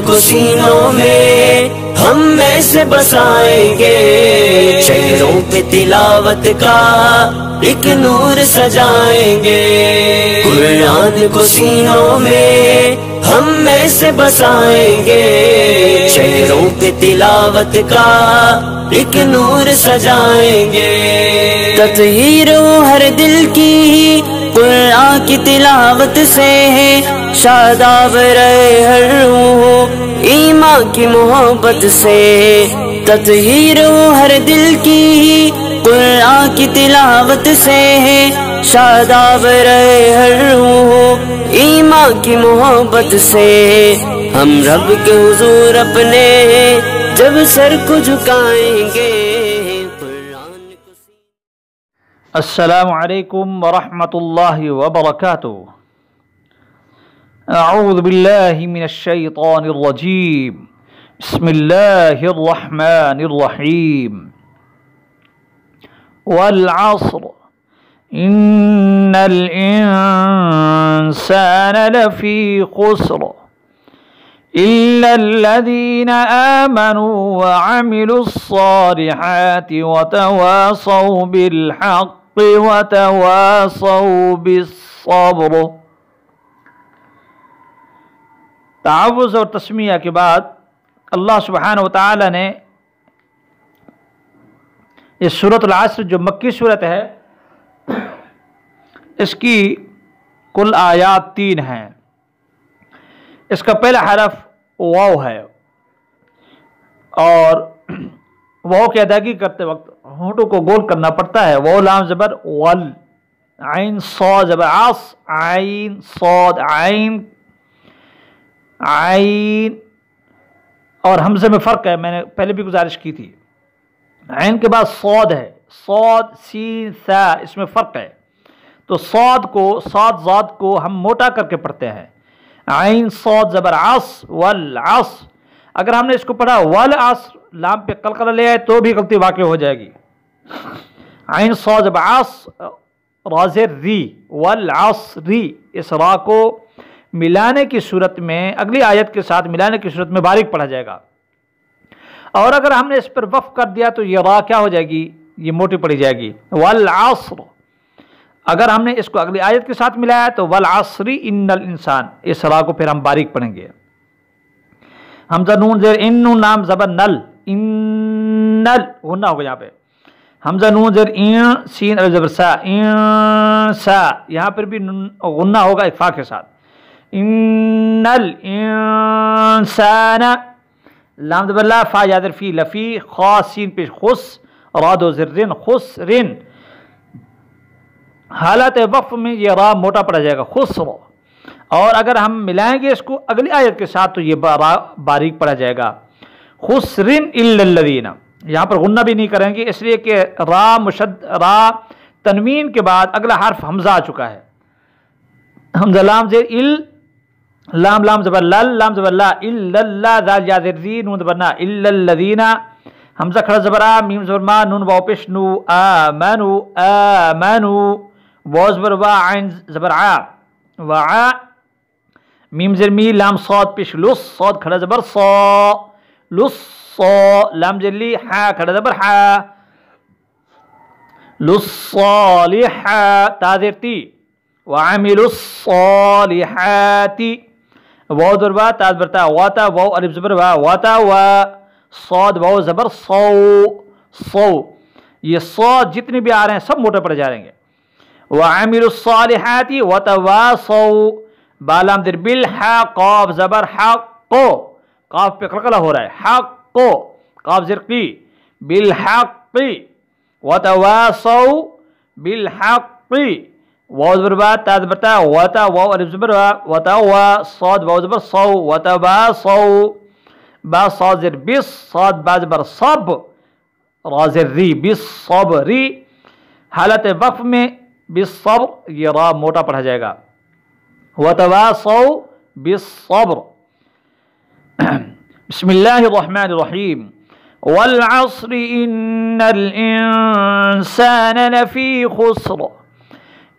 کو سینوں میں ہم میں سے بسائیں گے، چہروں پہ تلاوت کا ایک نور سجائیں گے، قرآن کو سینوں میں ہم میں سے بسائیں گے، چہروں پہ تلاوت کا ایک نور سجائیں گے، تطہیر ہو ہر دل کی قرآن کی تلاوت سے ہے، شاداب رہے ہر روح ایمان کی محبت سے، تطہیر ہو ہر دل کی قرآن کی تلاوت سے ہے، شاداب رہے ہر روح ایمان کی محبت سے، ہم رب کے حضور اپنے جب سر کو جھکائیں گے۔ السلام علیکم ورحمۃ اللہ وبرکاتہ۔ اعوذ باللہ من الشیطان الرجیم، بسم اللہ الرحمن الرحیم۔ والعصر ان الانسان لفی خسر إلا الذين آمنوا وعملوا الصالحات وتواصوا بالحق وتواصوا بالصبر۔ تعوذ اور تسمیہ کے بعد اللہ سبحانہ وتعالی نے یہ سورۃ العصر جو مکی سورت ہے، اس کی کل آیات 3 ہیں۔ اس کا پہلا حرف واو ہے، اور واو کی ادائیگی کرتے وقت ہونٹوں کو گول کرنا پڑتا ہے۔ واو لام زبر ول، عین صاد زبر عص، عین صاد عین عین، اور حمزے میں فرق ہے، میں نے پہلے بھی گزارش کی تھی۔ عین کے بعد صاد ہے، صاد سین ثا، اس میں فرق ہے۔ تو صاد ذات کو ہم موٹا کر کے پڑھتے ہیں، عین صاد زبر عص والعصر۔ اگر ہم نے اس کو پڑھا والعصر، لام پہ قلقلہ لے آئے تو بھی غلطی واقع ہو جائے گی۔ عین صاد زبر عص رازر ری والعصری، اس را کو ملانے کی صورت میں اگلی آیت کے ساتھ ملانے کی صورت میں باریک پڑھا جائے گا، اور اگر ہم نے اس پر وقف کر دیا تو یہ را کیا ہو جائے گی، یہ موٹی پڑھی جائے گی، والعصر۔ اگر ہم نے اس کو اگلی آیت کے ساتھ ملایا تو والعصر ان الانسان، اس را کو پھر ہم باریک پڑھیں گے۔ حمزہ نون زیر ان، نون لام زبر نل، انل غنہ ہوگا یہاں پہ۔ حمزہ نون زیر ان، سین الف زبر سا، انسا، یہاں پر بھی غنہ ہوگا اخفاء کے ساتھ۔ ان الانسان، لام زبر لا، فا یادر فی، لفی، خا سین پیش خس، را دو زر رن، خسرن۔ حالت وقف میں یہ را موٹا پڑا جائے گا، خسر، اور اگر ہم ملائیں گے اس کو اگلی آیت کے ساتھ تو یہ را باریک پڑا جائے گا، خسرن الا الذین۔ یہاں پر غنہ بھی نہیں کریں گے، اس لیے کہ را تنوین کے بعد اگلا حرف حمزہ آ چکا ہے۔ حمزہ لام زیر ال، لام زبر لل، لام زبر لا، الا اللہ، ذال یا زیر زی، نون زبر نا، الا الذین، حمزہ کھڑا زبر آ، میم زبر ما، نون واو پیش نو، آمنو آمنو، واو زبر وا، عین زبر عا، وعا، میم زر می، لام صاد پیش لس، صاد کھڑا زبر صا، لس صا، لام زر لی، حا کھڑا زبر حا، لس صالحا، تا زر تی، وعملوا الصالحات، واو زبر وا، تا زبر تا، واتا، واو الف زبر وا، واتا وا، صاد واو زبر صو، صو، یہ صاد جتنے بھی آ رہے ہیں سب موٹے پڑے جا رہیں گے۔ وعملوا الصالحات وتواصوا، با لام در بالحا، قاف زبر حق، قاف پہ قلقلہ ہو رہا ہے، حق، قاف زر قی، بالحق، وتواصوا بالحق، واو زبر با، تا زبر تا، واتا، واو الف زبر وا، واتا وا، صاد واو زبر صو، وتواصوا، با صاد زر بس، صاد با زبر صب، را زر ری، بالصبر۔ حالت وقف میں بالصبر یہ را موٹا پڑھا جائے گا، وتواصوا بالصبر۔ بسم اللہ الرحمن الرحیم۔ والعصر ان الانسان لفی خسر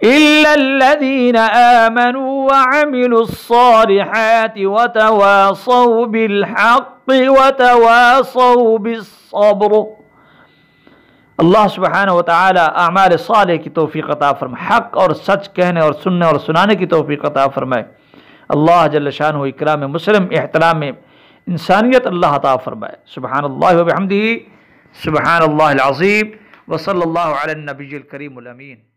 إلا الذين آمنوا وعملوا الصالحات وتواصوا بالحق وتواصوا بالصبر. اللہ سبحانہ و تعالی اعمال صالح کی توفیق عطا فرمائے، حق اور سچ کہنے اور سننے اور سنانے کی توفیق عطا فرمائے. اللہ جل شانہ اکرام مسلم، احترام انسانیت اللہ عطا فرمائے. سبحان اللہ و بحمدہ، سبحان اللہ العظیم، وصلی اللہ علی النبی الکریم الامین.